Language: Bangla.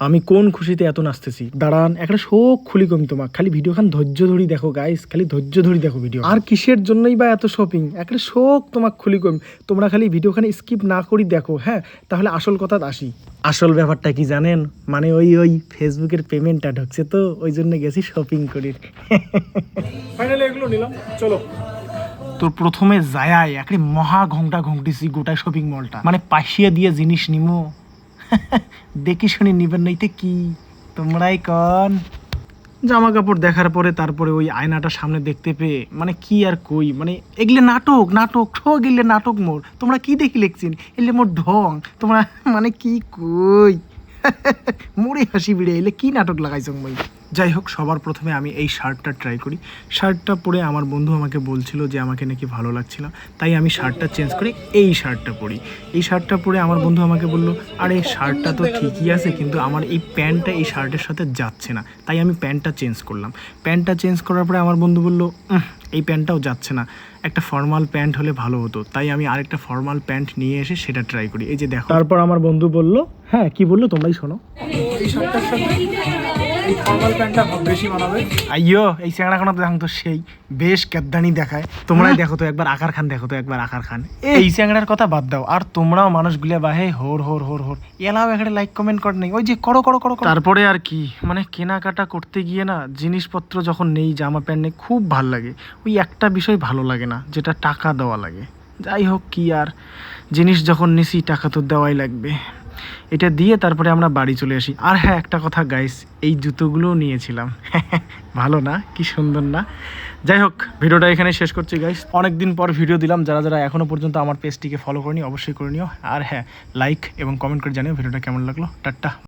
আমি কোন খুশিতে এত নাচতেছি, দাঁড়ান একটা শোক খুলি কমি তোমাক, খালি ভিডিও খান ধৈর্য ধরি দেখো গাইস, খালি ধৈর্য ধরি দেখো ভিডিও। আর কিসের জন্যই বা এত শপিং, একটা শোক তোমাক খুলি কমি, তোমরা খালি ভিডিও খানে স্কিপ না করি দেখো। হ্যাঁ, তাহলে আসল কথা আসি। আসল ব্যাপারটা কি জানেন, মানে ওই ফেসবুকের পেমেন্টটা ঢুকছে, তো ওই জন্য গেছি শপিং করি। ফাইনালি এগুলো নিলাম, চলো। তো প্রথমে যায়াই একটা মহা ঘংটা ঘংটিছি গোটা শপিং মলটা, মানে পাশিয়ে দিয়ে জিনিস নিমো। দেখি শুনি নিবেন নইতে কি তোমরাই কন। জামা কাপড় দেখার পরে তারপরে ওই আয়নাটা সামনে দেখতে পেয়ে মানে কি আর কই, মানে এগুলো নাটক নাটক সব এগুলো নাটক মোর, তোমরা কি দেখি লেখছেন এলে মোর ঢং, তোমরা মানে কি কই। মোরে হাসি বিড়ে এলে কি নাটক লাগাইছ মই। যাই হোক, সবার প্রথমে আমি এই শার্টটা ট্রাই করি। শার্টটা পরে আমার বন্ধু আমাকে বলছিল যে আমাকে নাকি ভালো লাগছিল, তাই আমি শার্টটা চেঞ্জ করে এই শার্টটা পরি। এই শার্টটা পরে আমার বন্ধু আমাকে বললো, আরে শার্টটা তো ঠিকই আছে, কিন্তু আমার এই প্যান্টটা এই শার্টের সাথে যাচ্ছে না, তাই আমি প্যান্টটা চেঞ্জ করলাম। প্যান্টটা চেঞ্জ করার পরে আমার বন্ধু বললো, এই প্যান্টটাও যাচ্ছে না, একটা ফর্মাল প্যান্ট হলে ভালো হতো, তাই আমি আরেকটা ফর্মাল প্যান্ট নিয়ে এসে সেটা ট্রাই করি। এই যে দেখো। তারপর আমার বন্ধু বলল, হ্যাঁ কি বললো তোমরাই শোনো। এই শার্টটার সাথে এই ফর্মাল প্যান্টটা বেশি মানাবে। আইয়ো, এই চ্যাংড়াখানা তো তো সেই বেশ কেদ্দানি দেখায়। তোমরাই দেখো তো একবার, আকার খান দেখো তো একবার, আকার খান। এই চ্যাংড়ার কথা বাদ দাও, আর তোমরাও মানুষগুলো বাহে হোর হোর হোর হোর এলাও এখানে লাইক কমেন্ট কর নেই, ওই যে করো করো করো। তারপরে আর কি, মানে কেনাকাটা করতে গিয়ে না জিনিসপত্র যখন নেই, জামা প্যান্ট নেই, খুব ভাল লাগে। ওই একটা বিষয় ভালো লাগে না, যেটা টাকা দেওয়া লাগে। যাই হোক, কি আর, জিনিস যখন নিছি টাকা তো দেওয়াই লাগবে। এটা দিয়ে তারপরে আমরা বাড়ি চলে আসি। আর হ্যাঁ, একটা কথা গাইস, এই জুতোগুলোও নিয়েছিলাম। ভালো না, কি সুন্দর না। যাই হোক, ভিডিওটা এখানে শেষ করছি গাইস। অনেকদিন পর ভিডিও দিলাম, যারা যারা এখনও পর্যন্ত আমার পেজটিকে ফলো করে নিও অবশ্যই করে নিও। আর হ্যাঁ, লাইক এবং কমেন্ট করে জানিও ভিডিওটা কেমন লাগলো। টাটা।